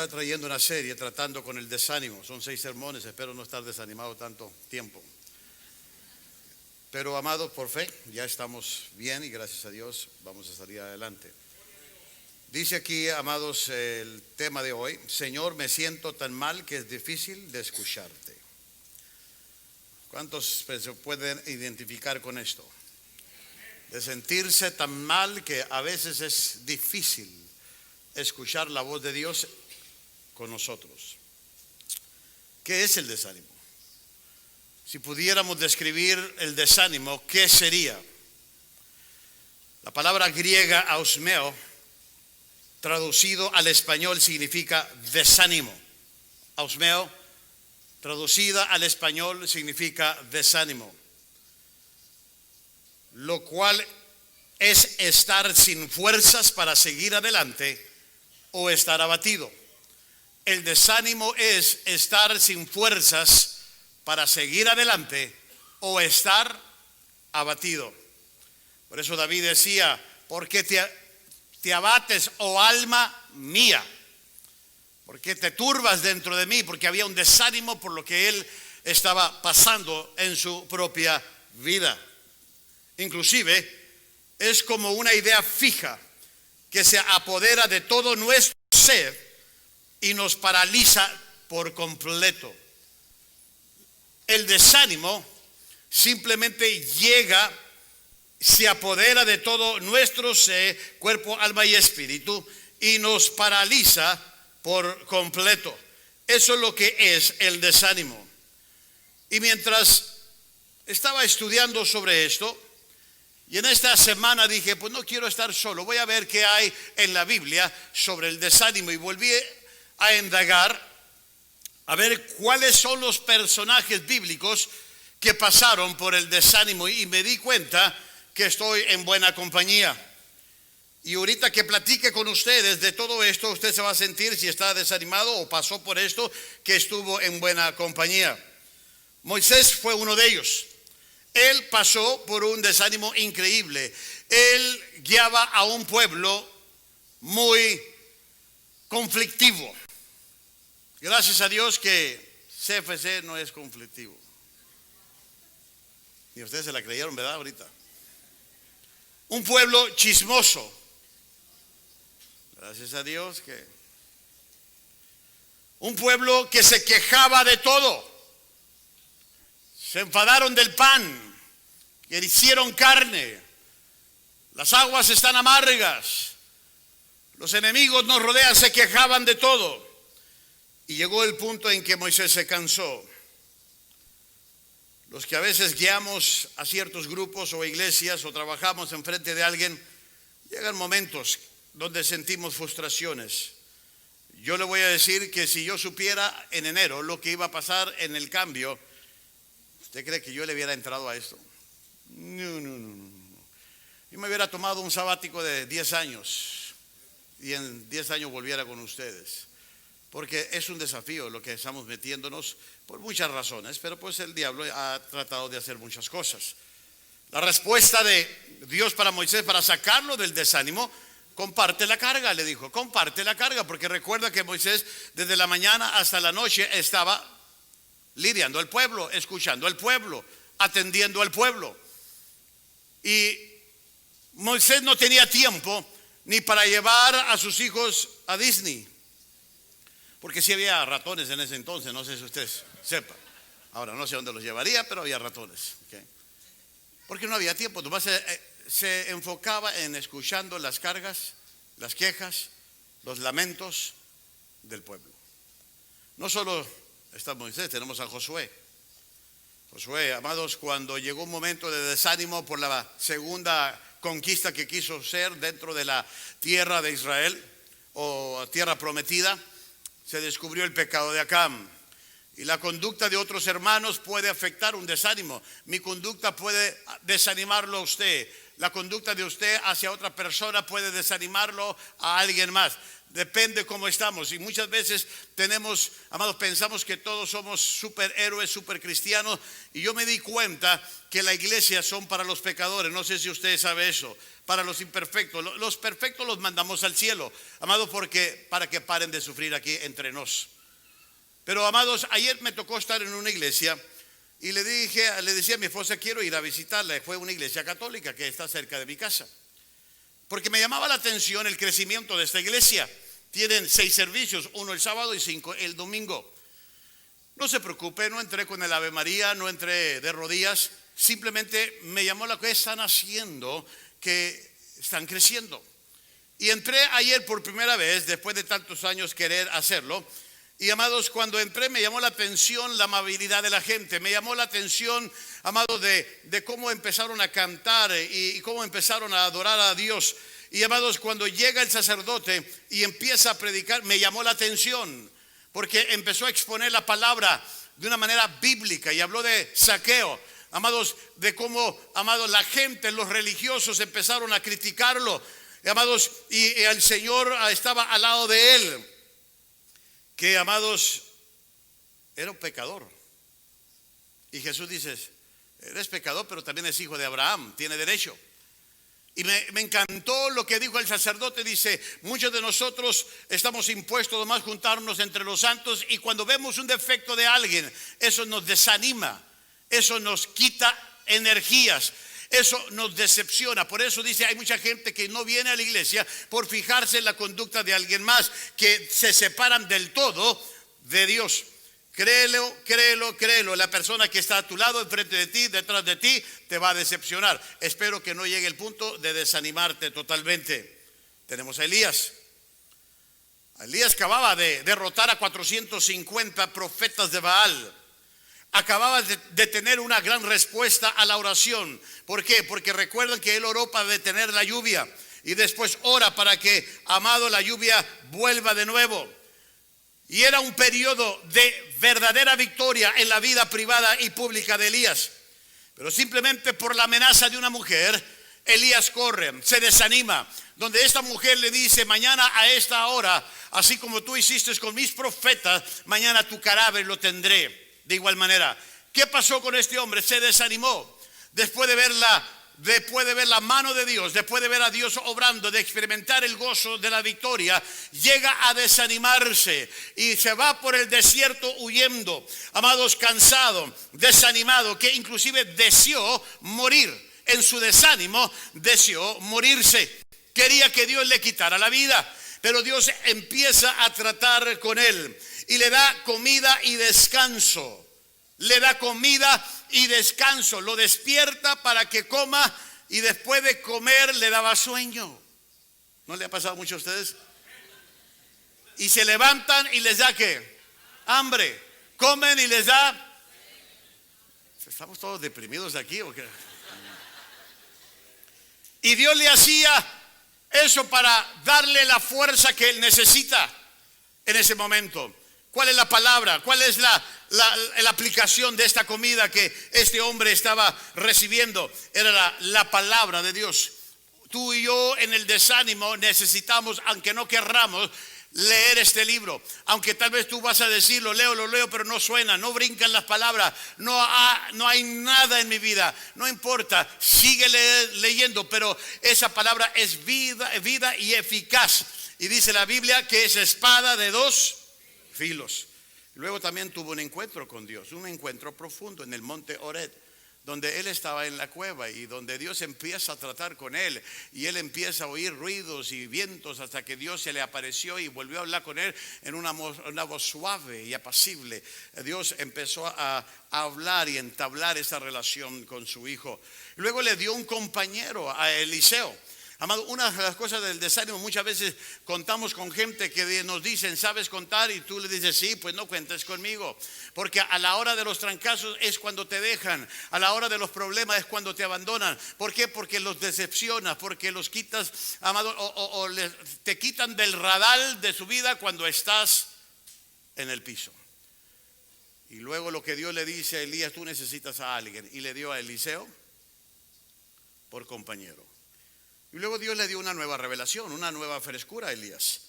estar trayendo una serie tratando con el desánimo. Son 6 sermones, espero no estar desanimado tanto tiempo. Pero amados, por fe, ya estamos bien y gracias a Dios vamos a salir adelante. Dice aquí, amados, el tema de hoy: Señor, me siento tan mal que es difícil de escucharte. ¿Cuántos se pueden identificar con esto? De sentirse tan mal que a veces es difícil escuchar la voz de Dios con nosotros. ¿Qué es el desánimo? Si pudiéramos describir el desánimo, ¿qué sería? La palabra griega ausmeo, traducido al español, significa desánimo. Ausmeo, traducida al español, significa desánimo, lo cual es estar sin fuerzas para seguir adelante o estar abatido. El desánimo es estar sin fuerzas para seguir adelante o estar abatido. Por eso David decía: ¿por qué te abates, oh alma mía? ¿Por qué te turbas dentro de mí? Porque había un desánimo por lo que él estaba pasando en su propia vida. Inclusive es como una idea fija que se apodera de todo nuestro ser y nos paraliza por completo. El desánimo simplemente llega, se apodera de todo nuestro ser, cuerpo, alma y espíritu, y nos paraliza por completo. Eso es lo que es el desánimo. Y mientras estaba estudiando sobre esto, y en esta semana dije, pues no quiero estar solo, voy a ver qué hay en la Biblia sobre el desánimo. Y volví a indagar, a ver cuáles son los personajes bíblicos que pasaron por el desánimo. Y me di cuenta que estoy en buena compañía. Y ahorita que platique con ustedes de todo esto, usted se va a sentir, si está desanimado o pasó por esto, que estuvo en buena compañía. Moisés fue uno de ellos. Él pasó por un desánimo increíble. Él guiaba a un pueblo muy conflictivo. Gracias a Dios que CFC no es conflictivo. Y ustedes se la creyeron, ¿verdad? Ahorita. Un pueblo chismoso. Gracias a Dios que... Un pueblo que se quejaba de todo. Se enfadaron del pan, que hicieron carne. Las aguas están amargas. Los enemigos nos rodean, se quejaban de todo. Y llegó el punto en que Moisés se cansó. Los que a veces guiamos a ciertos grupos o iglesias o trabajamos enfrente de alguien, llegan momentos donde sentimos frustraciones. Yo le voy a decir que si yo supiera en enero lo que iba a pasar en el cambio, ¿usted cree que yo le hubiera entrado a esto? No. Yo me hubiera tomado un sabático de 10 años y en 10 años volviera con ustedes. Porque es un desafío lo que estamos metiéndonos por muchas razones, pero pues el diablo ha tratado de hacer muchas cosas. La respuesta de Dios para Moisés para sacarlo del desánimo: comparte la carga, le dijo, comparte la carga, porque recuerda que Moisés desde la mañana hasta la noche estaba lidiando al pueblo, escuchando al pueblo, atendiendo al pueblo. Y Moisés no tenía tiempo ni para llevar a sus hijos a Disney, porque sí había ratones en ese entonces, no sé si ustedes sepan. Ahora no sé dónde los llevaría, pero había ratones, ¿okay? Porque no había tiempo, nomás se enfocaba en escuchando las cargas, las quejas, los lamentos del pueblo. No solo está Moisés, tenemos a Josué. Josué, amados, cuando llegó un momento de desánimo por la segunda conquista que quiso hacer dentro de la tierra de Israel o tierra prometida, se descubrió el pecado de Acán. Y la conducta de otros hermanos puede afectar un desánimo. Mi conducta puede desanimarlo a usted. La conducta de usted hacia otra persona puede desanimarlo a alguien más. Depende cómo estamos. Y muchas veces tenemos, amados, pensamos que todos somos superhéroes, supercristianos. Y yo me di cuenta que la iglesia son para los pecadores. No sé si usted sabe eso. Para los imperfectos. Los perfectos los mandamos al cielo, amados, porque para que paren de sufrir aquí entre nos. Pero, amados, ayer me tocó estar en una iglesia y le decía a mi esposa, quiero ir a visitarla. Fue una iglesia católica que está cerca de mi casa. Porque me llamaba la atención el crecimiento de esta iglesia. Tienen 6 servicios, 1 el sábado y 5 el domingo. No se preocupe, no entré con el Ave María, no entré de rodillas. Simplemente me llamó la que están haciendo, que están creciendo. Y entré ayer por primera vez, después de tantos años querer hacerlo. Y, amados, cuando entré me llamó la atención la amabilidad de la gente. Me llamó la atención, amados, de cómo empezaron a cantar y cómo empezaron a adorar a Dios. Y, amados, cuando llega el sacerdote y empieza a predicar, me llamó la atención, porque empezó a exponer la palabra de una manera bíblica y habló de Zaqueo, amados, de cómo, amados, la gente, los religiosos empezaron a criticarlo, amados, y el Señor estaba al lado de él. Que, amados, era un pecador. Y Jesús dice, eres pecador, pero también es hijo de Abraham, tiene derecho. Y me encantó lo que dijo el sacerdote. Dice, muchos de nosotros estamos impuestos nomás juntarnos entre los santos, y cuando vemos un defecto de alguien, eso nos desanima, eso nos quita energías, eso nos decepciona. Por eso dice, hay mucha gente que no viene a la iglesia por fijarse en la conducta de alguien más, que se separan del todo de Dios. Créelo, créelo, créelo. La persona que está a tu lado, enfrente de ti, detrás de ti, te va a decepcionar. Espero que no llegue el punto de desanimarte totalmente. Tenemos a Elías. Elías acababa de derrotar a 450 profetas de Baal. Acababa de tener una gran respuesta a la oración. ¿Por qué? Porque recuerden que él oró para detener la lluvia, y después ora para que, amado, la lluvia vuelva de nuevo. Y era un periodo de verdadera victoria en la vida privada y pública de Elías. Pero simplemente por la amenaza de una mujer, Elías corre, se desanima. Donde esta mujer le dice, mañana a esta hora, así como tú hiciste con mis profetas, mañana tu cadáver lo tendré. De igual manera, ¿qué pasó con este hombre? Se desanimó. Después de ver la mano de Dios, después de ver a Dios obrando, de experimentar el gozo de la victoria, llega a desanimarse y se va por el desierto huyendo, amados, cansado, desanimado, que inclusive deseó morir. En su desánimo deseó morirse. Quería que Dios le quitara la vida, pero Dios empieza a tratar con él y le da comida y descanso. Le da comida y descanso, lo despierta para que coma, y después de comer le daba sueño. ¿No le ha pasado mucho a ustedes? Y se levantan y les da ¿qué? Hambre. Comen y les da. ¿Estamos todos deprimidos aquí o qué? Y Dios le hacía eso para darle la fuerza que él necesita en ese momento. ¿Cuál es la palabra? ¿Cuál es la aplicación de esta comida que este hombre estaba recibiendo? Era la palabra de Dios. Tú y yo en el desánimo necesitamos, aunque no querramos, leer este libro. Aunque tal vez tú vas a decir, lo leo, pero no suena, no brincan las palabras, no hay nada en mi vida. No importa, sigue leyendo, pero esa palabra es vida y eficaz. Y dice la Biblia que es espada de 2 filos. Luego también tuvo un encuentro con Dios, un encuentro profundo en el monte Horeb, donde él estaba en la cueva y donde Dios empieza a tratar con él, y él empieza a oír ruidos y vientos hasta que Dios se le apareció y volvió a hablar con él en una voz suave y apacible. Dios empezó a hablar y entablar esa relación con su hijo. Luego le dio un compañero a Eliseo. Amado, una de las cosas del desánimo, muchas veces contamos con gente que nos dicen, ¿sabes contar? Y tú le dices, sí, pues no cuentes conmigo. Porque a la hora de los trancazos es cuando te dejan, a la hora de los problemas es cuando te abandonan. ¿Por qué? Porque los decepcionas, porque los quitas, amado, te quitan del radar de su vida cuando estás en el piso. Y luego lo que Dios le dice a Elías, tú necesitas a alguien, y le dio a Eliseo por compañero. Y luego Dios le dio una nueva revelación, una nueva frescura a Elías.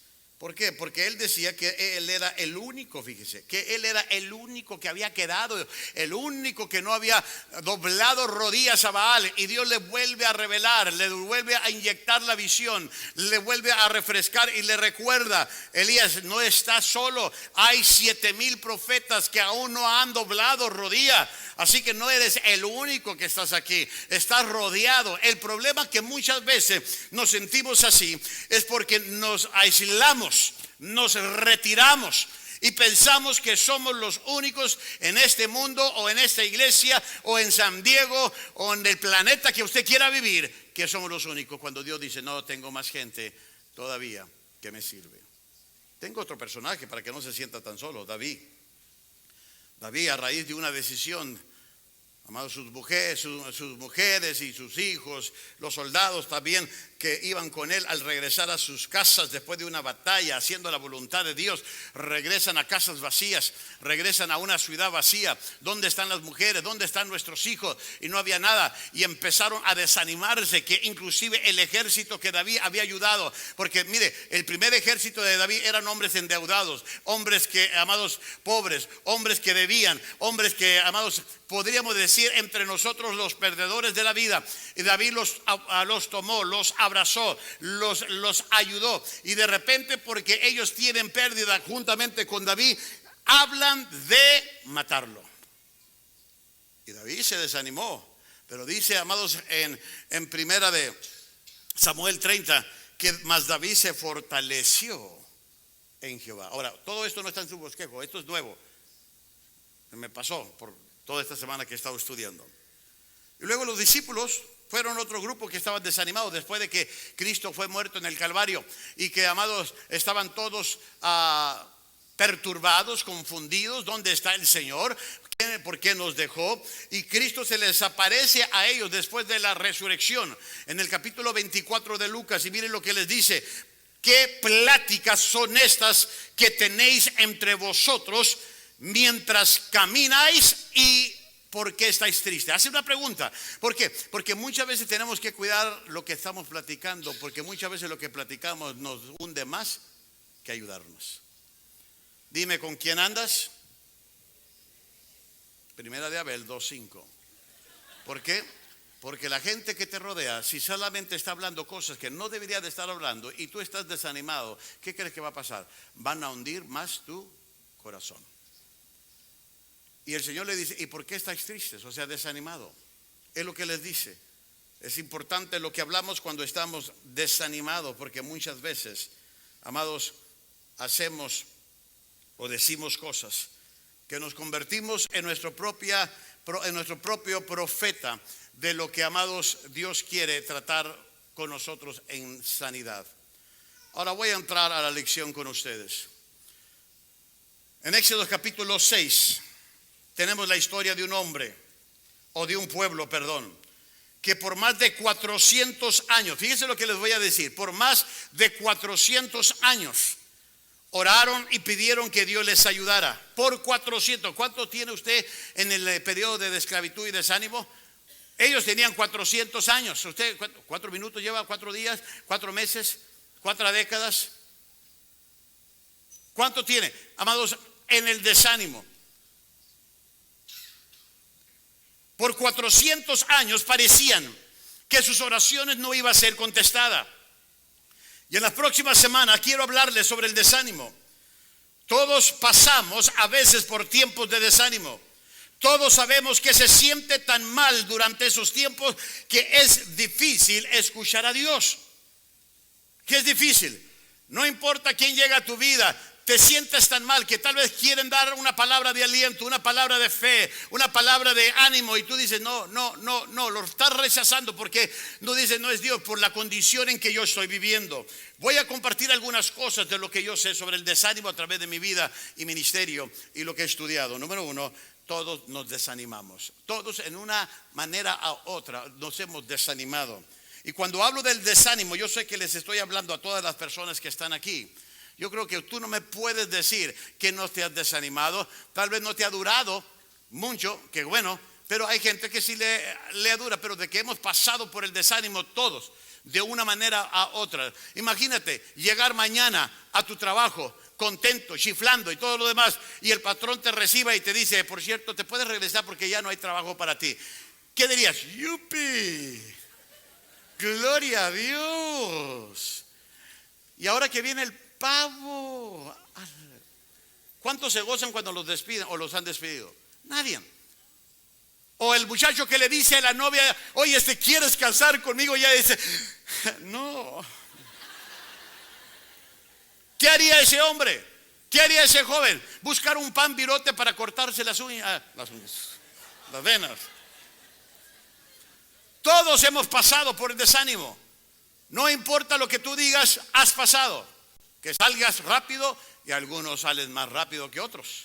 ¿Por qué? Porque él decía que él era el único, fíjese, que él era el único que había quedado, el único que no había doblado rodillas a Baal. Y Dios le vuelve a revelar, le vuelve a inyectar la visión, le vuelve a refrescar y le recuerda: Elías, no estás solo, hay 7,000 profetas que aún no han doblado rodilla. Así que no eres el único que estás aquí, estás rodeado. El problema que muchas veces nos sentimos así es porque nos aislamos, nos retiramos y pensamos que somos los únicos en este mundo o en esta iglesia o en San Diego o en el planeta que usted quiera vivir, que somos los únicos, cuando Dios dice: no, tengo más gente todavía que me sirve. Tengo otro personaje para que no se sienta tan solo, David. David, a raíz de una decisión, amados, sus mujeres y sus hijos, los soldados también que iban con él, al regresar a sus casas después de una batalla, haciendo la voluntad de Dios, regresan a casas vacías, regresan a una ciudad vacía. ¿Dónde están las mujeres? ¿Dónde están nuestros hijos? Y no había nada, y empezaron a desanimarse, que inclusive el ejército que David había ayudado, porque mire, el primer ejército de David eran hombres endeudados, hombres que, amados, pobres, hombres que debían, hombres que, amados, podríamos decir entre nosotros los perdedores de la vida. Y David los tomó, los abrazó, los ayudó. Y de repente, porque ellos tienen pérdida juntamente con David, hablan de matarlo. Y David se desanimó. Pero dice, amados, en primera de Samuel 30, que más David se fortaleció en Jehová. Ahora, todo esto no está en su bosquejo, esto es nuevo. Me pasó por toda esta semana que he estado estudiando. Y luego los discípulos fueron otro grupo que estaban desanimados después de que Cristo fue muerto en el Calvario, y que, amados, estaban todos perturbados, confundidos. ¿Dónde está el Señor? ¿Por qué nos dejó? Y Cristo se les aparece a ellos después de la resurrección en el capítulo 24 de Lucas, y miren lo que les dice: ¿qué pláticas son estas que tenéis entre vosotros mientras camináis, y por qué estáis tristes? Hace una pregunta. ¿Por qué? Porque muchas veces tenemos que cuidar lo que estamos platicando, porque muchas veces lo que platicamos nos hunde más que ayudarnos. Dime, ¿con quién andas? Primera de Abel 2:5. ¿Por qué? Porque la gente que te rodea, si solamente está hablando cosas que no debería de estar hablando y tú estás desanimado, ¿qué crees que va a pasar? Van a hundir más tu corazón. Y el Señor le dice: ¿y por qué estáis tristes? O sea, desanimado. Es lo que les dice. Es importante lo que hablamos cuando estamos desanimados, porque muchas veces, amados, hacemos o decimos cosas que nos convertimos en nuestro propio profeta de lo que, amados, Dios quiere tratar con nosotros en sanidad. Ahora voy a entrar a la lección con ustedes. En Éxodo capítulo 6 tenemos la historia de un hombre, o de un pueblo, perdón, que por más de 400 años, fíjense lo que les voy a decir, por más de 400 años oraron y pidieron que Dios les ayudara. Por 400. ¿Cuánto tiene usted en el periodo de esclavitud y desánimo? Ellos tenían 400 años. ¿Usted 4 minutos lleva? 4 días, 4 meses, 4 décadas. ¿Cuánto tiene, amados, en el desánimo? Por 400 años parecían que sus oraciones no iban a ser contestadas. Y en la próxima semana quiero hablarles sobre el desánimo. Todos pasamos a veces por tiempos de desánimo. Todos sabemos que se siente tan mal durante esos tiempos que es difícil escuchar a Dios. Que es difícil. No importa quién llega a tu vida, te sientes tan mal que tal vez quieren dar una palabra de aliento, una palabra de fe, una palabra de ánimo, y tú dices: no, lo estás rechazando porque no dices: no es Dios, por la condición en que yo estoy viviendo. Voy a compartir algunas cosas de lo que yo sé sobre el desánimo a través de mi vida y ministerio y lo que he estudiado. Número 1, todos nos desanimamos. Todos, en una manera u otra, nos hemos desanimado. Y cuando hablo del desánimo, yo sé que les estoy hablando a todas las personas que están aquí. Yo creo que tú no me puedes decir que no te has desanimado. Tal vez no te ha durado mucho, que bueno, Pero hay gente que sí le dura, pero de que hemos pasado por el desánimo todos, de una manera a otra. Imagínate llegar mañana a tu trabajo contento, chiflando y todo lo demás, y el patrón te reciba y te dice, por cierto, te puedes regresar porque ya no hay trabajo para ti. ¿Qué dirías? ¡Yupi! ¡Gloria a Dios! Y ahora que viene el pavo, ¿cuántos se gozan cuando los despiden o los han despedido? Nadie. O el muchacho que le dice a la novia, oye, ¿te quieres casar conmigo? Y ella dice, no. ¿Qué haría ese hombre? ¿Qué haría ese joven? Buscar un pan virote para cortarse las uñas, las venas. Todos hemos pasado por el desánimo. No importa lo que tú digas, has pasado. Que salgas rápido, y algunos salen más rápido que otros.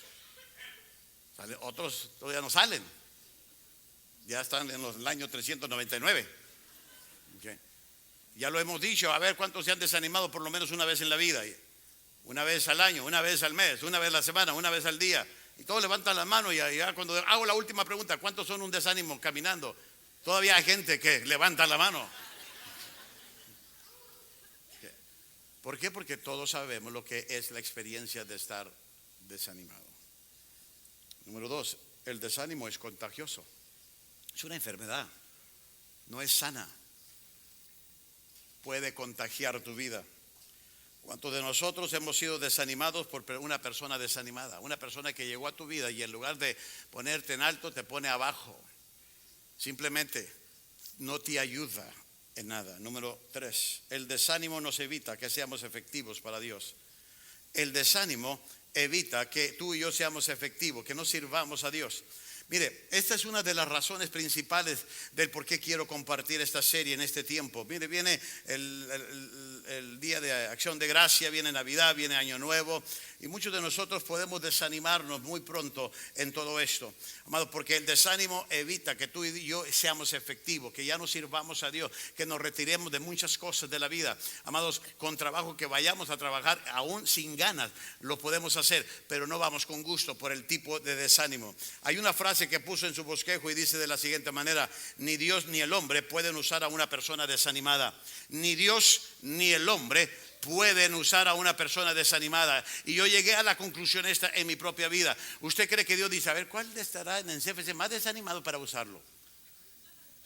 Otros todavía no salen. Ya están en el año 399. Okay. Ya lo hemos dicho, a ver cuántos se han desanimado por lo menos una vez en la vida. Una vez al año, una vez al mes, una vez a la semana, una vez al día. Y todos levantan las manos y ya cuando hago la última pregunta, ¿cuántos son un desánimo caminando? Todavía hay gente que levanta la mano. ¿Por qué? Porque todos sabemos lo que es la experiencia de estar desanimado. Número 2, el desánimo es contagioso. Es una enfermedad, no es sana. Puede contagiar tu vida. ¿Cuántos de nosotros hemos sido desanimados por una persona desanimada? Una persona que llegó a tu vida y en lugar de ponerte en alto te pone abajo. Simplemente no te ayuda en nada. Número 3, el desánimo nos evita que seamos efectivos para Dios. El desánimo evita que tú y yo seamos efectivos, que no sirvamos a Dios. Mire, esta es una de las razones principales del por qué quiero compartir esta serie en este tiempo. Mire, viene el día de Acción de Gracia, viene Navidad, viene Año Nuevo, y muchos de nosotros podemos desanimarnos muy pronto en todo esto, amado, porque el desánimo evita que tú y yo seamos efectivos, que ya no sirvamos a Dios, que nos retiremos de muchas cosas de la vida. Amados, con trabajo que vayamos a trabajar, aún sin ganas, lo podemos hacer, pero no vamos con gusto por el tipo de desánimo. Hay una frase que puso en su bosquejo y dice de la siguiente manera: ni Dios ni el hombre pueden usar a una persona desanimada. Ni Dios ni el hombre pueden usar a una persona desanimada. Y yo llegué a la conclusión esta en mi propia vida. ¿Usted cree que Dios dice, a ver, cuál estará en el CFC más desanimado para usarlo?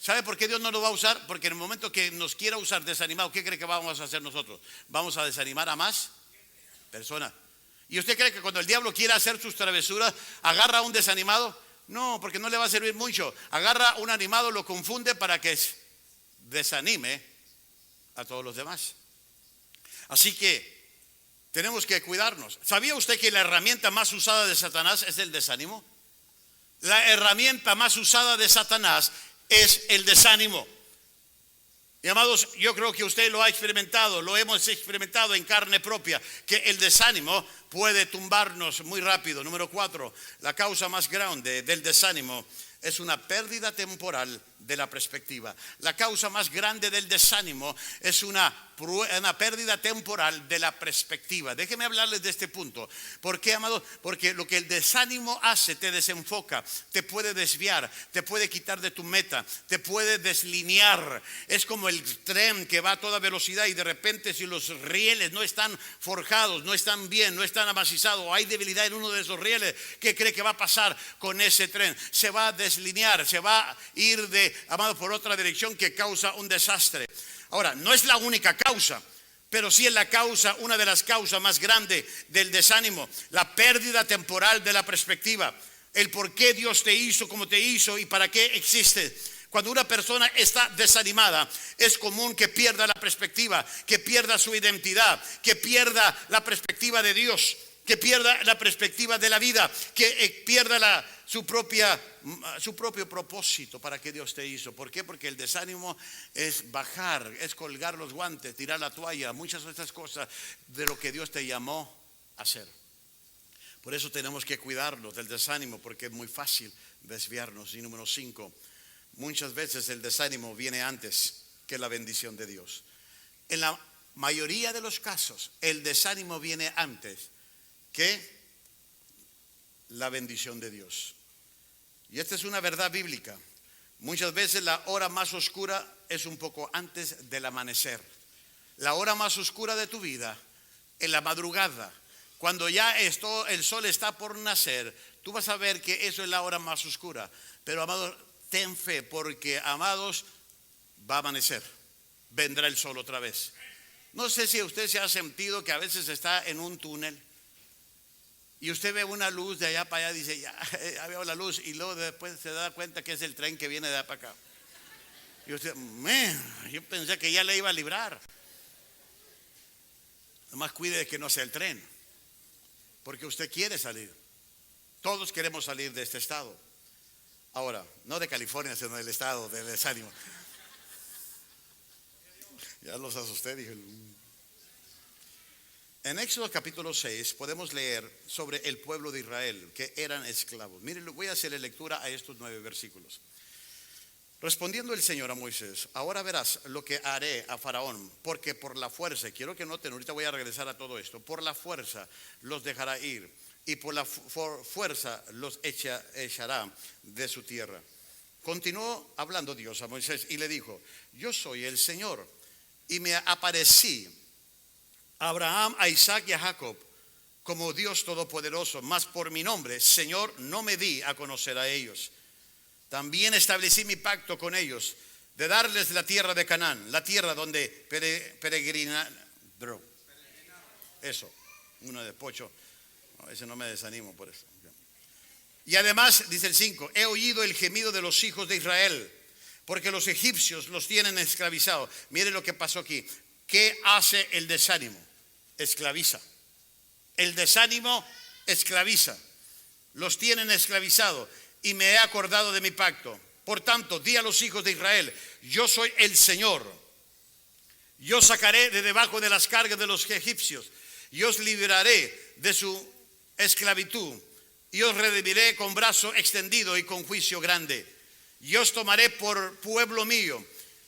¿Sabe por qué Dios no lo va a usar? Porque en el momento que nos quiera usar desanimado, ¿qué cree que vamos a hacer nosotros? ¿Vamos a desanimar a más personas? ¿Y usted cree que cuando el diablo quiera hacer sus travesuras, agarra a un desanimado? No, porque no le va a servir mucho. Agarra a un animado, lo confunde para que desanime a todos los demás. Así que tenemos que cuidarnos. ¿Sabía usted que la herramienta más usada de Satanás es el desánimo? La herramienta más usada de Satanás es el desánimo. Y amados, yo creo que usted lo ha experimentado, lo hemos experimentado en carne propia, que el desánimo puede tumbarnos muy rápido. Número 4, la causa más grande del desánimo es una pérdida temporal de la perspectiva. La causa más grande del desánimo es una pérdida temporal de la perspectiva. Déjeme hablarles de este punto. ¿Por qué, amado? Porque lo que el desánimo hace, te desenfoca, te puede desviar, te puede quitar de tu meta, te puede deslinear. Es como el tren que va a toda velocidad y de repente, si los rieles no están forjados, no están bien, no están amacizados, o hay debilidad en uno de esos rieles, ¿qué cree que va a pasar con ese tren? Se va a deslinear, se va a ir amado, por otra dirección, que causa un desastre. Ahora, no es la única causa, pero sí es la causa, una de las causas más grandes del desánimo, la pérdida temporal de la perspectiva. El por qué Dios te hizo como te hizo y para qué existe. Cuando una persona está desanimada, es común que pierda la perspectiva, que pierda su identidad, que pierda la perspectiva de Dios, que pierda la perspectiva de la vida, que pierda su propio propósito para que Dios te hizo. ¿Por qué? Porque el desánimo es bajar, es colgar los guantes, tirar la toalla, muchas de estas cosas de lo que Dios te llamó a hacer. Por eso tenemos que cuidarnos del desánimo, porque es muy fácil desviarnos. Y número 5, muchas veces el desánimo viene antes que la bendición de Dios. En la mayoría de los casos, el desánimo viene antes que la bendición de Dios. Y esta es una verdad bíblica. Muchas veces la hora más oscura es un poco antes del amanecer. La hora más oscura de tu vida, en la madrugada, cuando ya el sol está por nacer, tú vas a ver que eso es la hora más oscura. Pero amados, ten fe, porque amados, va a amanecer, vendrá el sol otra vez. No sé si usted se ha sentido que a veces está en un túnel y usted ve una luz de allá para allá, dice, ya veo la luz, y luego después se da cuenta que es el tren que viene de allá para acá. Y usted, yo pensé que ya le iba a librar. Nomás cuide de que no sea el tren, porque usted quiere salir. Todos queremos salir de este estado. Ahora, no de California, sino del estado del desánimo. Ya los asusté, dije. En Éxodo capítulo 6 podemos leer sobre el pueblo de Israel que eran esclavos. Miren, voy a hacerle lectura a estos 9 versículos. Respondiendo el Señor a Moisés, ahora verás lo que haré a Faraón, porque por la fuerza, quiero que noten, ahorita voy a regresar a todo esto, por la fuerza los dejará ir y por la fuerza los echará de su tierra. Continuó hablando Dios a Moisés y le dijo, yo soy el Señor y me aparecí a Abraham, a Isaac y a Jacob como Dios todopoderoso, mas por mi nombre, Señor, no me di a conocer a ellos. También establecí mi pacto con ellos de darles la tierra de Canaán, la tierra donde peregrinaron. Eso, uno de pocho. A veces no me desanimo por eso. Y además, dice el 5, he oído el gemido de los hijos de Israel, porque los egipcios los tienen esclavizados. Mire lo que pasó aquí. ¿Qué hace el desánimo? Esclaviza. El desánimo esclaviza. Los tienen esclavizados. Y me he acordado de mi pacto. Por tanto, di a los hijos de Israel, yo soy el Señor. Yo sacaré de debajo de las cargas de los egipcios. Y os libraré de su esclavitud. Y os redimiré con brazo extendido y con juicio grande. Y os tomaré por pueblo mío.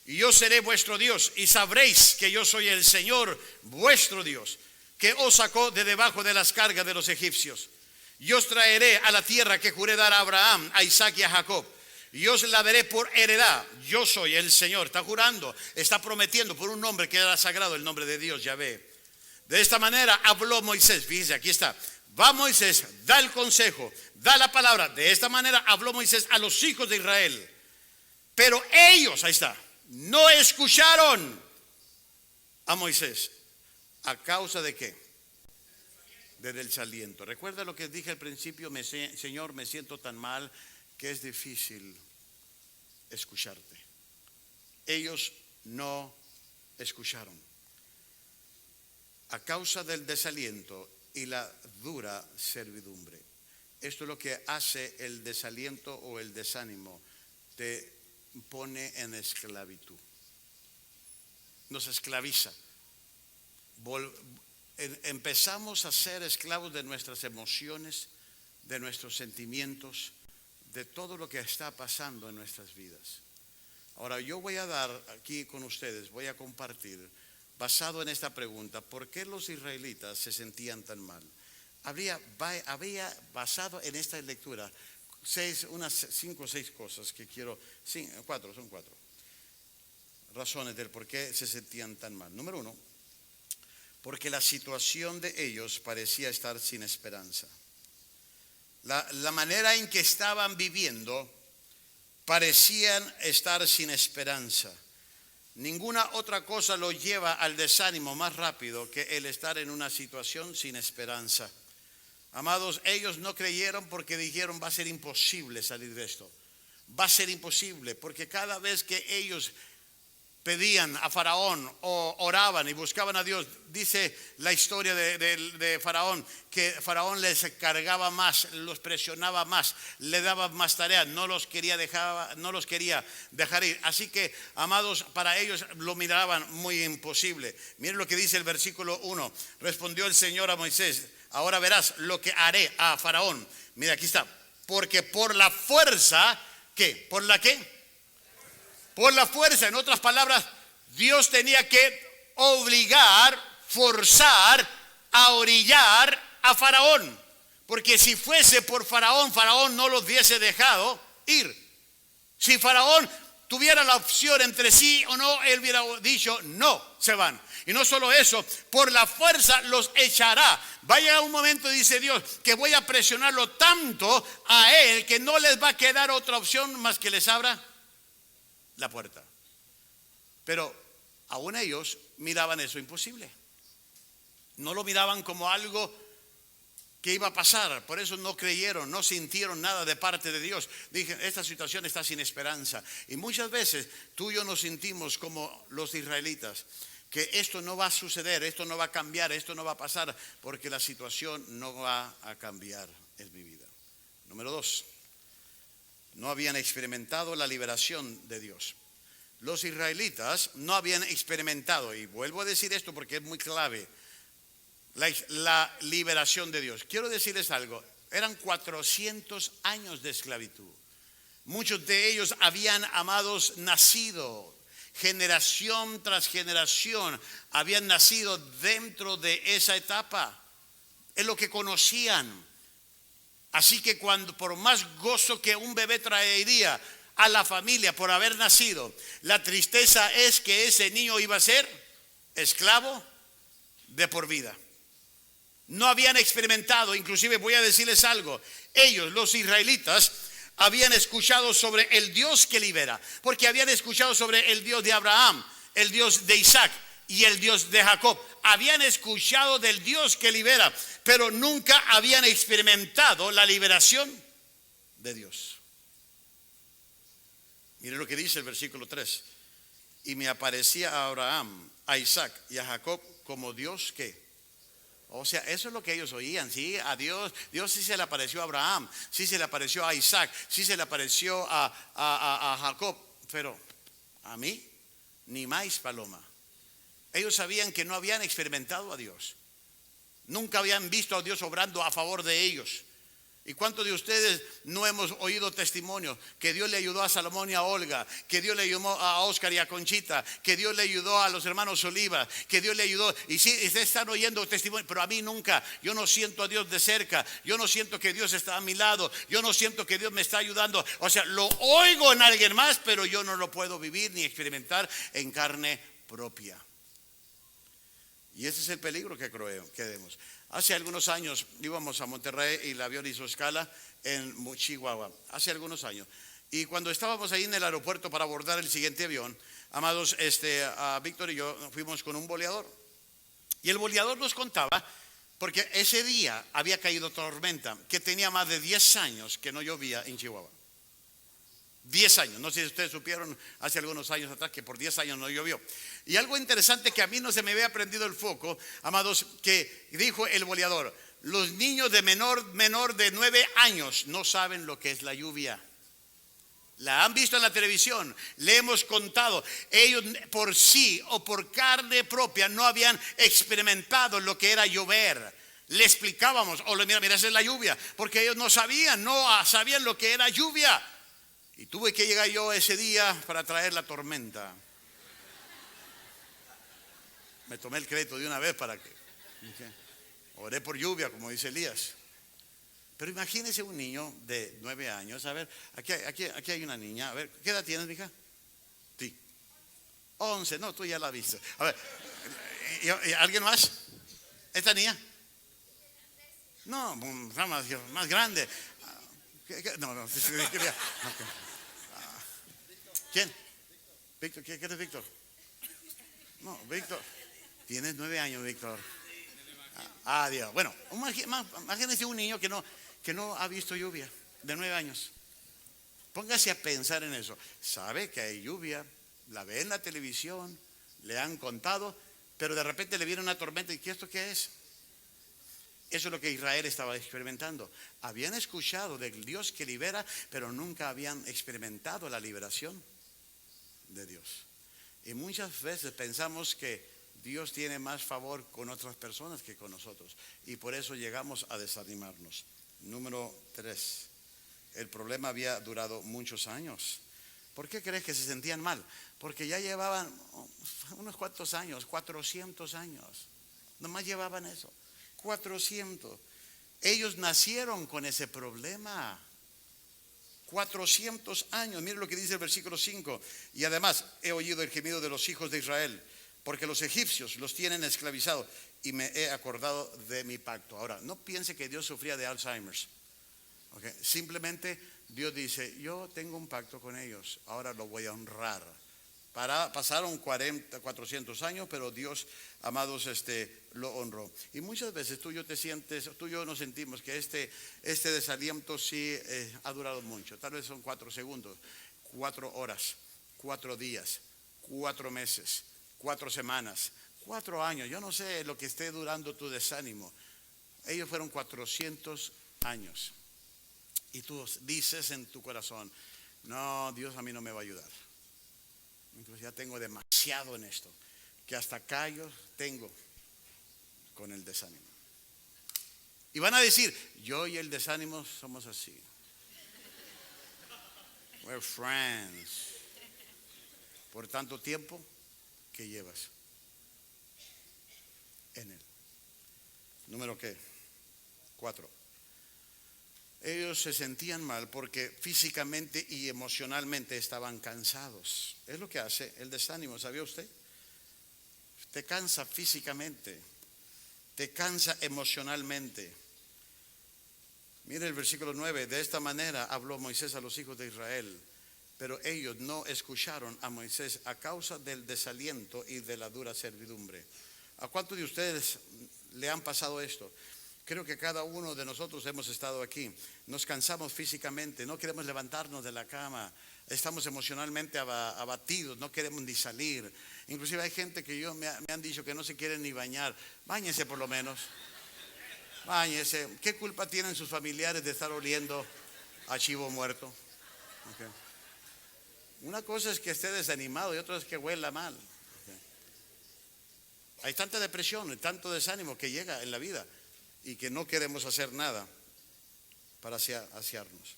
Y yo seré vuestro Dios. Y sabréis que yo soy el Señor, vuestro Dios, que os sacó de debajo de las cargas de los egipcios. Y os traeré a la tierra que juré dar a Abraham, a Isaac y a Jacob. Y os la daré por heredad. Yo soy el Señor. Está jurando, está prometiendo por un nombre que era sagrado, el nombre de Dios, Yahvé. De esta manera habló Moisés. Fíjense, aquí está. Va Moisés, da el consejo, da la palabra. De esta manera habló Moisés a los hijos de Israel. Pero ellos, ahí está, no escucharon a Moisés. ¿A causa de qué? Del desaliento. Recuerda lo que dije al principio, Señor, me siento tan mal que es difícil escucharte. Ellos no escucharon. A causa del desaliento y la dura servidumbre. Esto es lo que hace el desaliento o el desánimo. Te pone en esclavitud. Nos esclaviza. Empezamos a ser esclavos de nuestras emociones, de nuestros sentimientos, de todo lo que está pasando en nuestras vidas. Ahora yo voy a dar aquí con ustedes, voy a compartir, basado en esta pregunta, ¿por qué los israelitas se sentían tan mal? Había basado en esta lectura unas 5 o 6 cosas que quiero, son 4 razones del por qué se sentían tan mal. Número 1, porque la situación de ellos parecía estar sin esperanza. La manera en que estaban viviendo parecían estar sin esperanza. Ninguna otra cosa lo lleva al desánimo más rápido que el estar en una situación sin esperanza. Amados, ellos no creyeron porque dijeron va a ser imposible salir de esto. Va a ser imposible porque cada vez que ellos pedían a Faraón o oraban y buscaban a Dios, dice la historia de Faraón, que Faraón les cargaba más, los presionaba más, le daba más tareas, no los quería dejar ir. Así que, amados, para ellos lo miraban muy imposible. Miren lo que dice el versículo 1. Respondió el Señor a Moisés, ahora verás lo que haré a Faraón. Mira, aquí está. Porque por la fuerza, ¿qué? ¿Por la qué? Por la fuerza, en otras palabras, Dios tenía que obligar, forzar, a orillar a Faraón. Porque si fuese por Faraón, Faraón no los hubiese dejado ir. Si Faraón tuviera la opción entre sí o no, él hubiera dicho, no, se van. Y no solo eso, por la fuerza los echará. Va a llegar un momento, dice Dios, que voy a presionarlo tanto a él que no les va a quedar otra opción más que les abra la puerta. Pero aún ellos miraban eso imposible. No lo miraban como algo que iba a pasar. Por eso no creyeron, no sintieron nada de parte de Dios. Dije, esta situación está sin esperanza. Y muchas veces tú y yo nos sentimos como los israelitas, que esto no va a suceder, esto no va a cambiar, esto no va a pasar, porque la situación no va a cambiar en mi vida. Número 2, no habían experimentado la liberación de Dios. Los israelitas no habían experimentado, y vuelvo a decir esto porque es muy clave, la liberación de Dios. Quiero decirles algo, eran 400 años de esclavitud. Muchos de ellos habían, amados, nacido, generación tras generación, habían nacido dentro de esa etapa. Es lo que conocían. Así que cuando, por más gozo que un bebé traería a la familia por haber nacido, la tristeza es que ese niño iba a ser esclavo de por vida. No habían experimentado, inclusive voy a decirles algo, ellos, los israelitas, habían escuchado sobre el Dios que libera, porque habían escuchado sobre el Dios de Abraham, el Dios de Isaac y el Dios de Jacob. Habían escuchado del Dios que libera, pero nunca habían experimentado la liberación de Dios. Mire lo que dice el versículo 3. Y me aparecía a Abraham, a Isaac y a Jacob como Dios que. O sea, eso es lo que ellos oían, ¿sí? A Dios sí se le apareció a Abraham, sí se le apareció a Isaac, sí se le apareció a Jacob, pero a mí, ni más paloma. Ellos sabían que no habían experimentado a Dios, nunca habían visto a Dios obrando a favor de ellos. ¿Y cuántos de ustedes no hemos oído testimonios que Dios le ayudó a Salomón y a Olga, que Dios le ayudó a Oscar y a Conchita, que Dios le ayudó a los hermanos Oliva, que Dios le ayudó? Y sí, ustedes están oyendo testimonios, pero a mí nunca. Yo no siento a Dios de cerca, yo no siento que Dios está a mi lado, yo no siento que Dios me está ayudando. O sea, lo oigo en alguien más, pero yo no lo puedo vivir ni experimentar en carne propia. Y ese es el peligro que vemos. Hace algunos años íbamos a Monterrey y el avión hizo escala en Chihuahua. Hace algunos años. Y cuando estábamos ahí en el aeropuerto para abordar el siguiente avión, amados, a Víctor y yo fuimos con un boleador. Y el boleador nos contaba, porque ese día había caído tormenta, que tenía más de 10 años que no llovía en Chihuahua. 10 años, no sé si ustedes supieron hace algunos años atrás que por 10 años no llovió. Y algo interesante que a mí no se me había prendido el foco, amados, que dijo el boleador: los niños de menor de 9 años no saben lo que es la lluvia. La han visto en la televisión, le hemos contado. Ellos por sí o por carne propia no habían experimentado lo que era llover. Le explicábamos, mira, esa es la lluvia, porque ellos no sabían lo que era lluvia. Y tuve que llegar yo ese día para traer la tormenta. Me tomé el crédito de una vez para que oré por lluvia, como dice Elías. Pero imagínese un niño de 9 años. A ver, aquí hay una niña. A ver, ¿qué edad tienes, mija? Sí. 11, no, tú ya la viste. A ver, ¿alguien más? ¿Esta niña? No, más grande. No. ¿Quién? Víctor, ¿qué eres Víctor? No, Víctor. Tienes 9 años, Víctor. Dios. Bueno, imagínense un niño que no ha visto lluvia, de 9 años. Póngase a pensar en eso. Sabe que hay lluvia, la ve en la televisión, le han contado, pero de repente le viene una tormenta. ¿Y esto qué es? Eso es lo que Israel estaba experimentando. Habían escuchado del Dios que libera, pero nunca habían experimentado la liberación de Dios. Y muchas veces pensamos que Dios tiene más favor con otras personas que con nosotros. Y por eso llegamos a desanimarnos. Número 3. El problema había durado muchos años. ¿Por qué crees que se sentían mal? Porque ya llevaban unos cuantos años, 400 años. Nomás llevaban eso. 400. Ellos nacieron con ese problema. 400 años. Mire lo que dice el versículo 5. Y además he oído el gemido de los hijos de Israel, porque los egipcios los tienen esclavizados, y me he acordado de mi pacto. Ahora, no piense que Dios sufría de Alzheimer's. Okay. Simplemente Dios dice, yo tengo un pacto con ellos, ahora lo voy a honrar. Pasaron 400 años, pero Dios, amados, lo honró. Y muchas veces tú y yo nos sentimos que este desaliento sí ha durado mucho. Tal vez son 4 segundos, 4 horas, 4 días, 4 meses, 4 semanas, 4 años. Yo no sé lo que esté durando tu desánimo. Ellos fueron 400 años. Y tú dices en tu corazón, no, Dios a mí no me va a ayudar. Incluso ya tengo demasiado en esto, que hasta acá yo tengo con el desánimo. Y van a decir, yo y el desánimo somos así. We're friends. Por tanto tiempo que llevas en él. Número ¿qué? 4. Ellos se sentían mal porque físicamente y emocionalmente estaban cansados. Es lo que hace el desánimo, ¿sabía usted? Te cansa físicamente, te cansa emocionalmente. Mire el versículo 9, de esta manera habló Moisés a los hijos de Israel, pero ellos no escucharon a Moisés a causa del desaliento y de la dura servidumbre. ¿A cuántos de ustedes le han pasado esto? Creo que cada uno de nosotros hemos estado aquí. Nos cansamos físicamente, no queremos levantarnos de la cama, estamos emocionalmente abatidos, no queremos ni salir. Inclusive hay gente que me han dicho que no se quieren ni bañar. Báñese por lo menos. Báñese. ¿Qué culpa tienen sus familiares de estar oliendo a chivo muerto? Okay. Una cosa es que esté desanimado y otra es que huela mal. Okay. Hay tanta depresión, tanto desánimo que llega en la vida y que no queremos hacer nada para asearnos.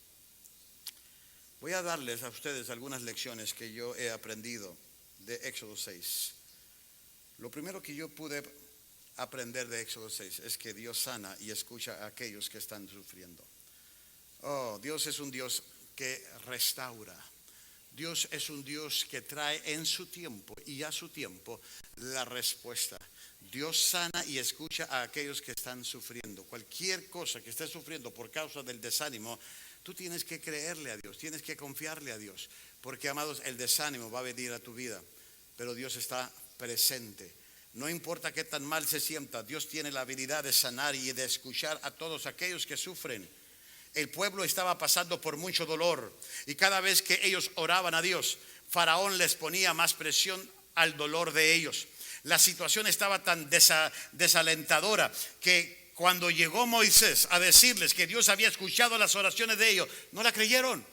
Voy a darles a ustedes algunas lecciones que yo he aprendido de Éxodo 6. Lo primero que yo pude aprender de Éxodo 6 es que Dios sana y escucha a aquellos que están sufriendo. Oh, Dios es un Dios que restaura. Dios es un Dios que trae en su tiempo y a su tiempo la respuesta. Dios sana y escucha a aquellos que están sufriendo. Cualquier cosa que estés sufriendo por causa del desánimo, tú tienes que creerle a Dios, tienes que confiarle a Dios. Porque, amados, el desánimo va a venir a tu vida, pero Dios está presente. No importa qué tan mal se sienta, Dios tiene la habilidad de sanar y de escuchar a todos aquellos que sufren. El pueblo estaba pasando por mucho dolor y cada vez que ellos oraban a Dios, Faraón les ponía más presión al dolor de ellos. La situación estaba tan desalentadora que cuando llegó Moisés a decirles que Dios había escuchado las oraciones de ellos, no la creyeron.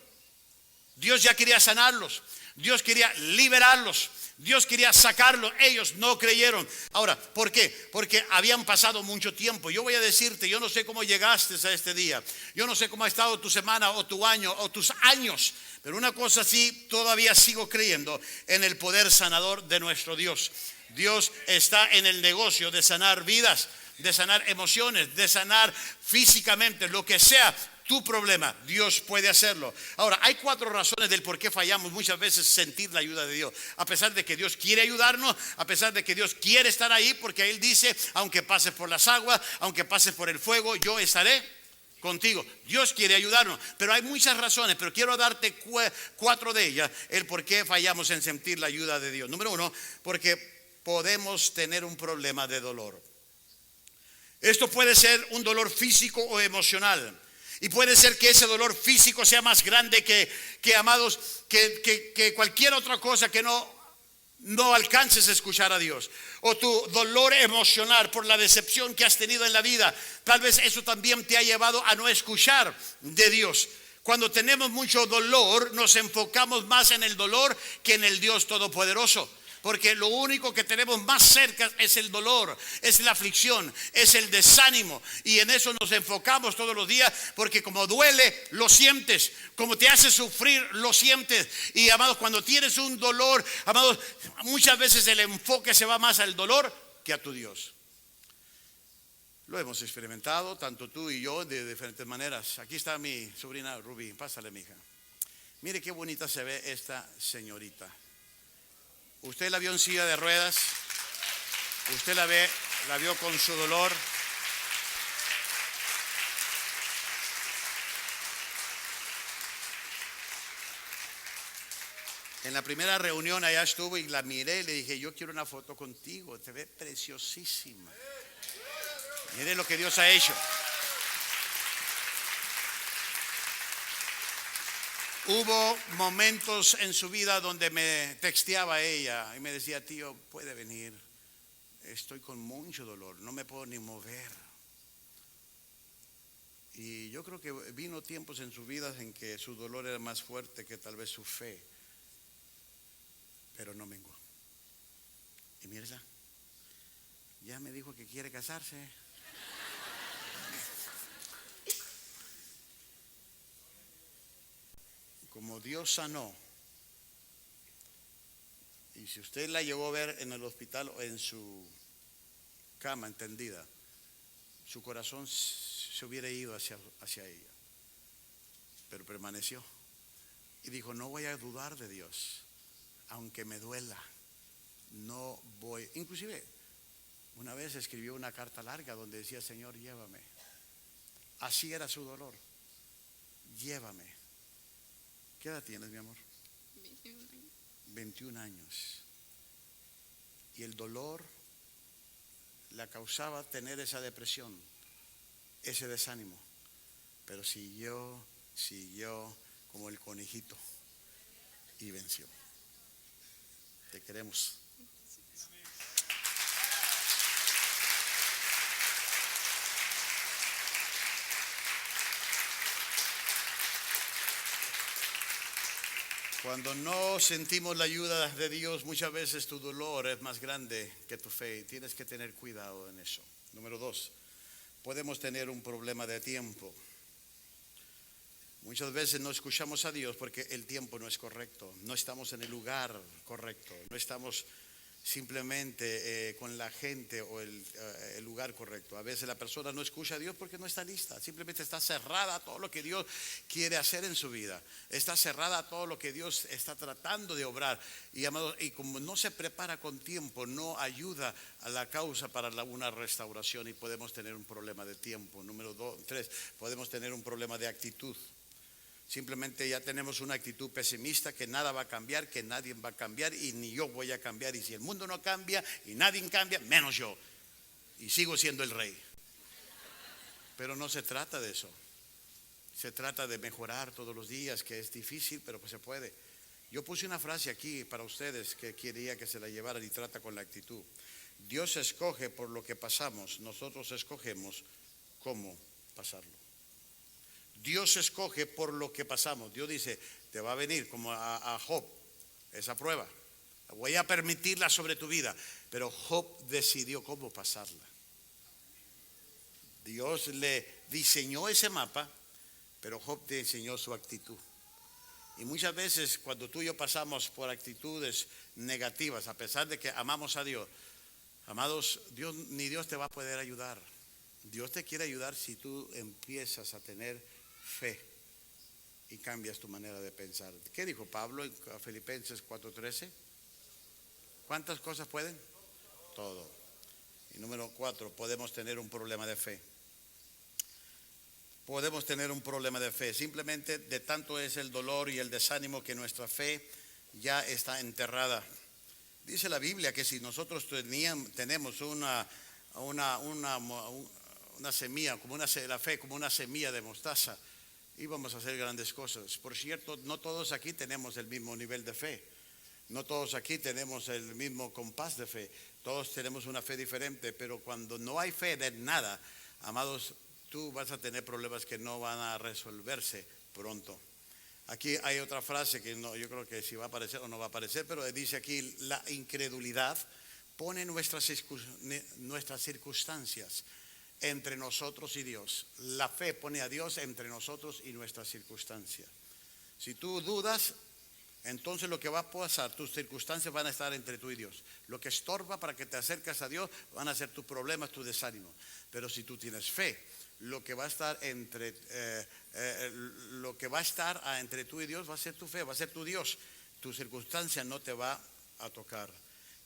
Dios ya quería sanarlos, Dios quería liberarlos, Dios quería sacarlos, ellos no creyeron. Ahora, ¿por qué? Porque habían pasado mucho tiempo. Yo voy a decirte, yo no sé cómo llegaste a este día, yo no sé cómo ha estado tu semana o tu año o tus años, pero una cosa sí, todavía sigo creyendo en el poder sanador de nuestro Dios. Dios está en el negocio de sanar vidas, de sanar emociones, de sanar físicamente, lo que sea tu problema, Dios puede hacerlo. Ahora, hay 4 razones del por qué fallamos muchas veces sentir la ayuda de Dios. A pesar de que Dios quiere ayudarnos, a pesar de que Dios quiere estar ahí, porque Él dice, aunque pases por las aguas, aunque pases por el fuego, yo estaré contigo. Dios quiere ayudarnos, pero hay muchas razones, pero quiero darte 4 de ellas, el por qué fallamos en sentir la ayuda de Dios. Número 1, porque podemos tener un problema de dolor. Esto puede ser un dolor físico o emocional. Y puede ser que ese dolor físico sea más grande que amados, que cualquier otra cosa que no alcances a escuchar a Dios. O tu dolor emocional por la decepción que has tenido en la vida. Tal vez eso también te ha llevado a no escuchar de Dios. Cuando tenemos mucho dolor, nos enfocamos más en el dolor que en el Dios Todopoderoso. Porque lo único que tenemos más cerca es el dolor, es la aflicción, es el desánimo. Y en eso nos enfocamos todos los días, porque como duele, lo sientes. Como te hace sufrir, lo sientes. Y amados, cuando tienes un dolor, amados, muchas veces el enfoque se va más al dolor que a tu Dios. Lo hemos experimentado, tanto tú y yo, de diferentes maneras. Aquí está mi sobrina Rubí, pásale, mija. Mire qué bonita se ve esta señorita. Usted la vio en silla de ruedas, usted la vio con su dolor. En la primera reunión allá estuvo y la miré y le dije, yo quiero una foto contigo, te ve preciosísima. Mire lo que Dios ha hecho. Hubo momentos en su vida donde me texteaba ella y me decía, tío, puede venir, estoy con mucho dolor, no me puedo ni mover. Y yo creo que vino tiempos en su vida en que su dolor era más fuerte que tal vez su fe, pero no menguó. Y mírela, ya me dijo que quiere casarse. Como Dios sanó, y si usted la llegó a ver en el hospital o en su cama tendida, su corazón se hubiera ido hacia ella, pero permaneció y dijo, no voy a dudar de Dios, aunque me duela, no voy. Inclusive una vez escribió una carta larga donde decía, Señor, llévame. Así era su dolor, llévame. ¿Qué edad tienes, mi amor? 21 años. 21 años. Y el dolor la causaba tener esa depresión, ese desánimo. Pero siguió como el conejito y venció. Te queremos. Cuando no sentimos la ayuda de Dios, muchas veces tu dolor es más grande que tu fe y tienes que tener cuidado en eso. Número 2, podemos tener un problema de tiempo. Muchas veces no escuchamos a Dios porque el tiempo no es correcto, no estamos en el lugar correcto, no estamos simplemente con la gente o el lugar correcto. A veces la persona no escucha a Dios porque no está lista, simplemente está cerrada a todo lo que Dios quiere hacer en su vida, está cerrada a todo lo que Dios está tratando de obrar y, amados, y como no se prepara con tiempo, no ayuda a la causa para una restauración y podemos tener un problema de tiempo. Número 3, podemos tener un problema de actitud. Simplemente ya tenemos una actitud pesimista, que nada va a cambiar, que nadie va a cambiar y ni yo voy a cambiar. Y si el mundo no cambia y nadie cambia, menos yo. Y sigo siendo el rey. Pero no se trata de eso. Se trata de mejorar todos los días, que es difícil, pero pues se puede. Yo puse una frase aquí para ustedes que quería que se la llevaran y trata con la actitud. Dios escoge por lo que pasamos, nosotros escogemos cómo pasarlo. Dios escoge por lo que pasamos. Dios dice, te va a venir como a Job, esa prueba. Voy a permitirla sobre tu vida. Pero Job decidió cómo pasarla. Dios le diseñó ese mapa, pero Job te enseñó su actitud. Y muchas veces cuando tú y yo pasamos por actitudes negativas, a pesar de que amamos a Dios, amados, ni Dios te va a poder ayudar. Dios te quiere ayudar si tú empiezas a tener fe y cambias tu manera de pensar. ¿Qué dijo Pablo en Filipenses 4:13? ¿Cuántas cosas pueden? Todo. Y número 4, podemos tener un problema de fe. Podemos tener un problema de fe. Simplemente de tanto es el dolor y el desánimo que nuestra fe ya está enterrada. Dice la Biblia que si nosotros tenemos una semilla, la fe como una semilla de mostaza, y vamos a hacer grandes cosas. Por cierto, no todos aquí tenemos el mismo nivel de fe. No todos aquí tenemos el mismo compás de fe. Todos tenemos una fe diferente, pero cuando no hay fe de nada, amados, tú vas a tener problemas que no van a resolverse pronto. Aquí hay otra frase que no, yo creo que si va a aparecer o no va a aparecer, pero dice aquí, la incredulidad pone nuestras circunstancias entre nosotros y Dios. La fe pone a Dios entre nosotros y nuestras circunstancias. Si tú dudas, entonces lo que va a pasar, tus circunstancias van a estar entre tú y Dios. Lo que estorba para que te acerques a Dios van a ser tus problemas, tu desánimo. Pero si tú tienes fe, lo que va a estar entre entre tú y Dios va a ser tu fe, va a ser tu Dios. Tu circunstancia no te va a tocar.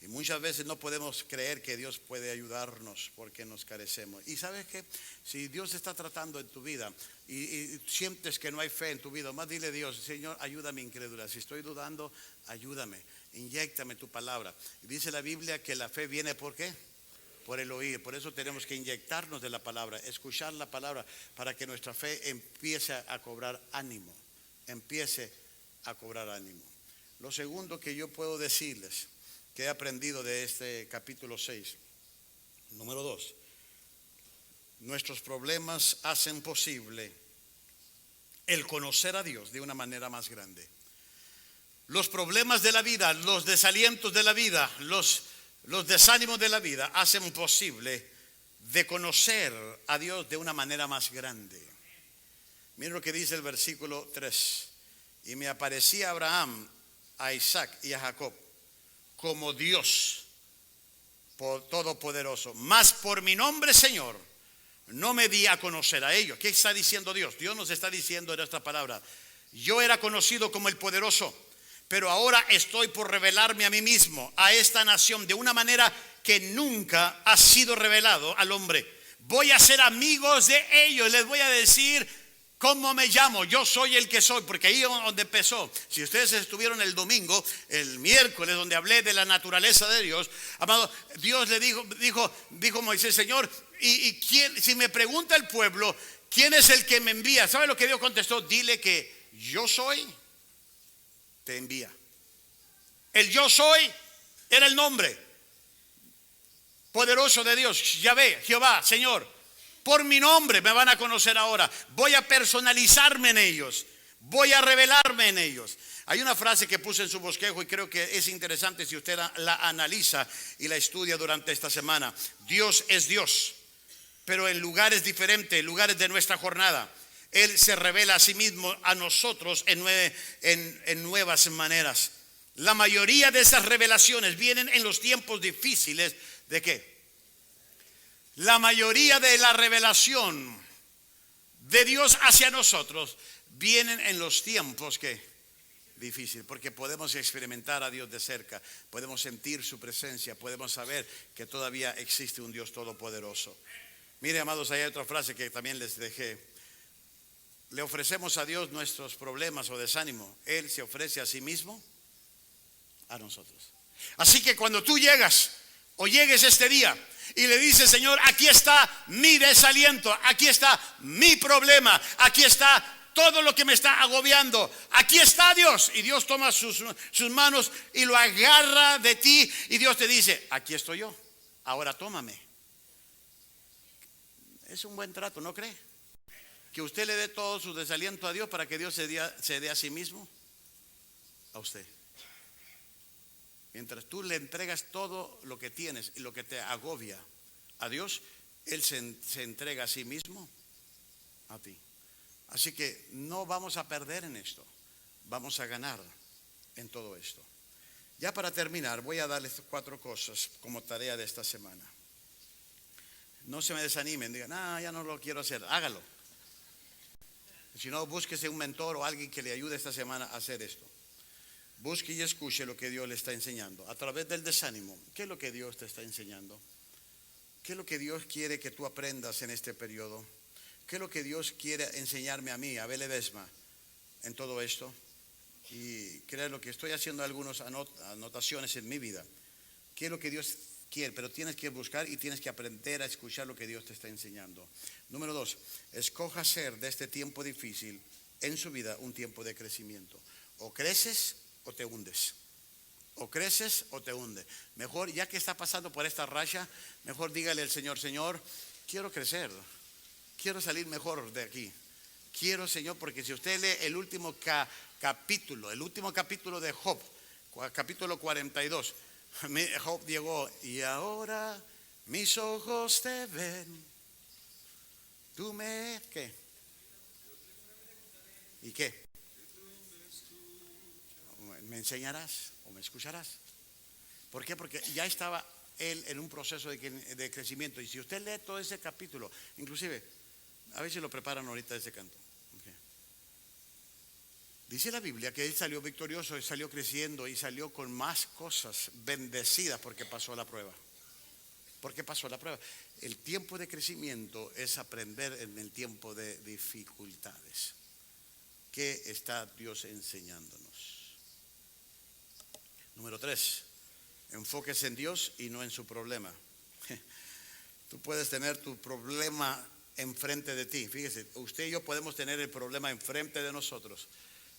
Y muchas veces no podemos creer que Dios puede ayudarnos porque nos carecemos. Y sabes que si Dios está tratando en tu vida y sientes que no hay fe en tu vida, más dile a Dios: Señor, ayúdame incrédula. Si estoy dudando, ayúdame, inyéctame tu palabra. Y dice la Biblia que la fe viene ¿por qué? Por el oír. Por eso tenemos que inyectarnos de la palabra, escuchar la palabra, para que nuestra fe empiece a cobrar ánimo. Empiece a cobrar ánimo. Lo segundo que yo puedo decirles que he aprendido de este capítulo 6, número 2, nuestros problemas hacen posible el conocer a Dios de una manera más grande. Los problemas de la vida, los desalientos de la vida, los desánimos de la vida hacen posible de conocer a Dios de una manera más grande. Miren lo que dice el versículo 3: y me aparecía a Abraham, a Isaac y a Jacob como Dios todopoderoso, mas por mi nombre, Señor, no me di a conocer a ellos. ¿Qué está diciendo Dios? Dios nos está diciendo en esta palabra: yo era conocido como el poderoso, pero ahora estoy por revelarme a mí mismo, a esta nación, de una manera que nunca ha sido revelado al hombre. Voy a ser amigos de ellos, les voy a decir ¿cómo me llamo? Yo soy el que soy, porque ahí es donde empezó. Si ustedes estuvieron el domingo, el miércoles, donde hablé de la naturaleza de Dios, amado, Dios le dijo Moisés: Señor, ¿y quién? Si me pregunta el pueblo, ¿quién es el que me envía? ¿Sabe lo que Dios contestó? Dile que yo soy, te envía. El yo soy era el nombre poderoso de Dios, Yahvé, Jehová, Señor. Por mi nombre me van a conocer ahora. Voy a personalizarme en ellos. Voy a revelarme en ellos. Hay una frase que puse en su bosquejo y creo que es interesante si usted la analiza y la estudia durante esta semana. Dios es Dios, pero en lugares diferentes, en lugares de nuestra jornada. Él se revela a sí mismo a nosotros en nuevas maneras. La mayoría de esas revelaciones vienen en los tiempos difíciles. ¿De qué? La mayoría de la revelación de Dios hacia nosotros vienen en los tiempos que difíciles, porque podemos experimentar a Dios de cerca, podemos sentir su presencia, podemos saber que todavía existe un Dios todopoderoso. Mire, amados, hay otra frase que también les dejé: le ofrecemos a Dios nuestros problemas o desánimo, Él se ofrece a sí mismo a nosotros. Así que cuando tú llegas o llegues este día y le dices: Señor, aquí está mi desaliento, aquí está mi problema, aquí está todo lo que me está agobiando, aquí está Dios. Y Dios toma sus manos y lo agarra de ti, y Dios te dice: aquí estoy yo, ahora tómame. Es un buen trato, ¿no cree? Que usted le dé todo su desaliento a Dios para que Dios se dé a sí mismo a usted. Mientras tú le entregas todo lo que tienes y lo que te agobia a Dios, Él se entrega a sí mismo a ti. Así que no vamos a perder en esto, vamos a ganar en todo esto. Ya para terminar, voy a darles 4 cosas como tarea de esta semana. No se me desanimen, digan: ya no lo quiero hacer. Hágalo. Si no, búsquese un mentor o alguien que le ayude esta semana a hacer esto. Busque y escuche lo que Dios le está enseñando a través del desánimo. ¿Qué es lo que Dios te está enseñando? ¿Qué es lo que Dios quiere que tú aprendas en este periodo? ¿Qué es lo que Dios quiere enseñarme a mí, a Abel Ledesma, en todo esto? Y créanlo que estoy haciendo algunas anotaciones en mi vida. ¿Qué es lo que Dios quiere? Pero tienes que buscar y tienes que aprender a escuchar lo que Dios te está enseñando. Número 2, escoja hacer de este tiempo difícil en su vida un tiempo de crecimiento. O creces o te hundes. O creces o te hundes. Mejor, ya que está pasando por esta racha, mejor dígale al Señor: Señor, quiero crecer, quiero salir mejor de aquí. Quiero, Señor, porque si usted lee el último capítulo de Job, capítulo 42, Job llegó: y ahora mis ojos te ven, tú ¿qué? ¿Y qué? ¿Me enseñarás o me escucharás? ¿Por qué? Porque ya estaba él en un proceso de crecimiento. Y si usted lee todo ese capítulo, inclusive A ver si lo preparan ahorita ese canto. Okay. Dice la Biblia que él salió victorioso, y salió creciendo y salió con más cosas bendecidas porque pasó la prueba. ¿Por qué pasó la prueba? El tiempo de crecimiento es aprender en el tiempo de dificultades. ¿Qué está Dios enseñándonos? Número 3, enfóquese en Dios y no en su problema. Tú puedes tener tu problema enfrente de ti. Fíjese, usted y yo podemos tener el problema enfrente de nosotros,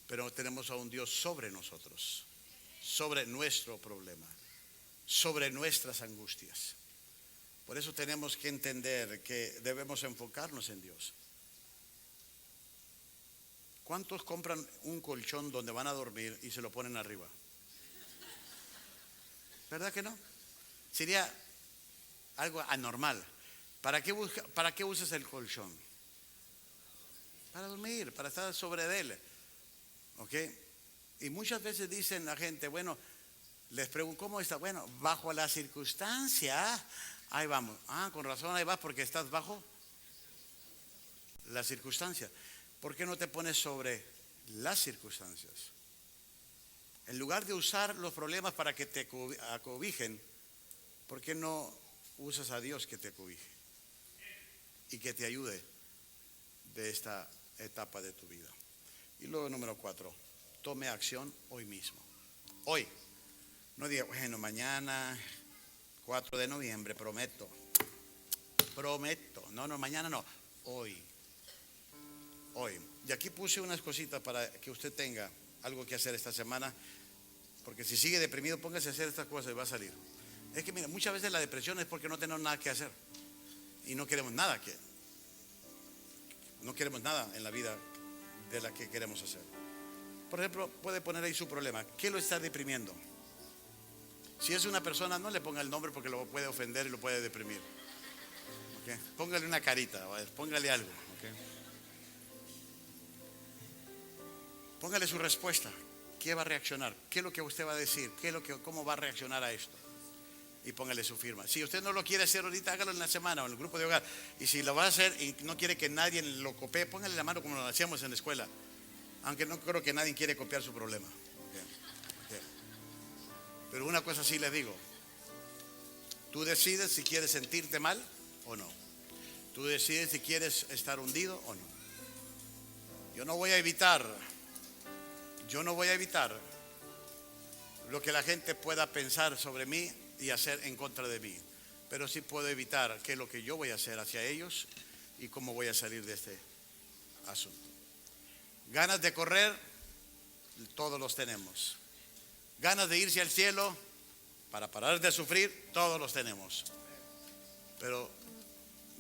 pero tenemos a un Dios sobre nosotros, sobre nuestro problema, sobre nuestras angustias. Por eso tenemos que entender que debemos enfocarnos en Dios. ¿Cuántos compran un colchón donde van a dormir y se lo ponen arriba? ¿Verdad que no? Sería algo anormal. ¿Para qué usas el colchón? Para dormir, para estar sobre de él. ¿Ok? Y muchas veces dicen la gente, bueno, les pregunto, ¿cómo está? Bueno, bajo la circunstancia, ahí vamos. Ah, con razón, ahí vas porque estás bajo la circunstancia. ¿Por qué no te pones sobre las circunstancias? En lugar de usar los problemas para que te acobijen, ¿por qué no usas a Dios que te acobije y que te ayude de esta etapa de tu vida? Y luego número 4, tome acción hoy mismo. Hoy. No diga, bueno, mañana 4 de noviembre, prometo. No, mañana no, hoy. Y aquí puse unas cositas para que usted tenga algo que hacer esta semana, porque si sigue deprimido, póngase a hacer estas cosas y va a salir. Es que mira, muchas veces la depresión es porque no tenemos nada que hacer y no queremos nada en la vida de la que queremos hacer. Por ejemplo, puede poner ahí su problema. ¿Qué lo está deprimiendo? Si es una persona, no le ponga el nombre porque lo puede ofender y lo puede deprimir. ¿Okay? Póngale una carita, póngale algo. ¿Okay? Póngale su respuesta. ¿Qué va a reaccionar? ¿Qué es lo que usted va a decir? ¿Cómo va a reaccionar a esto? Y póngale su firma. Si usted no lo quiere hacer ahorita, hágalo en la semana o en el grupo de hogar. Y si lo va a hacer y no quiere que nadie lo copie, póngale la mano como lo hacíamos en la escuela. Aunque no creo que nadie quiere copiar su problema. Okay. Pero una cosa sí le digo. Tú decides si quieres sentirte mal o no. Tú decides si quieres estar hundido o no. Yo no voy a evitar lo que la gente pueda pensar sobre mí y hacer en contra de mí, pero sí puedo evitar qué es lo que yo voy a hacer hacia ellos y cómo voy a salir de este asunto. Ganas de correr, todos los tenemos. Ganas de irse al cielo para parar de sufrir, todos los tenemos. Pero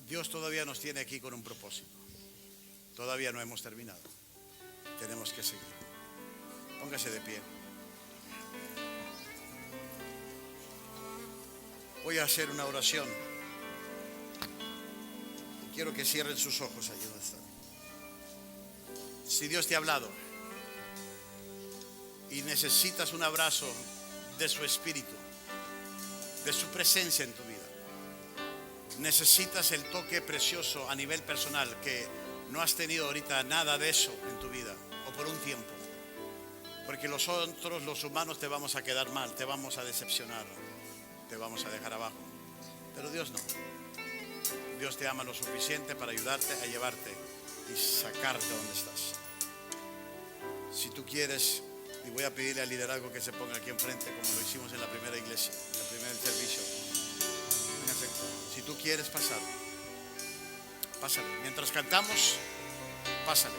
Dios todavía nos tiene aquí con un propósito. Todavía no hemos terminado. Tenemos que seguir. Póngase de pie. Voy a hacer una oración. Quiero que cierren sus ojos allí donde están. Si Dios te ha hablado y necesitas un abrazo de su espíritu, de su presencia en tu vida, necesitas el toque precioso a nivel personal, que no has tenido ahorita nada de eso en tu vida o por un tiempo, porque nosotros los humanos te vamos a quedar mal, te vamos a decepcionar, te vamos a dejar abajo, pero Dios no. Dios te ama lo suficiente para ayudarte a llevarte y sacarte donde estás. Si tú quieres, y voy a pedirle al liderazgo que se ponga aquí enfrente, como lo hicimos en la primera iglesia, en el primer servicio. Si tú quieres pasar, pásale. Mientras cantamos, pásale.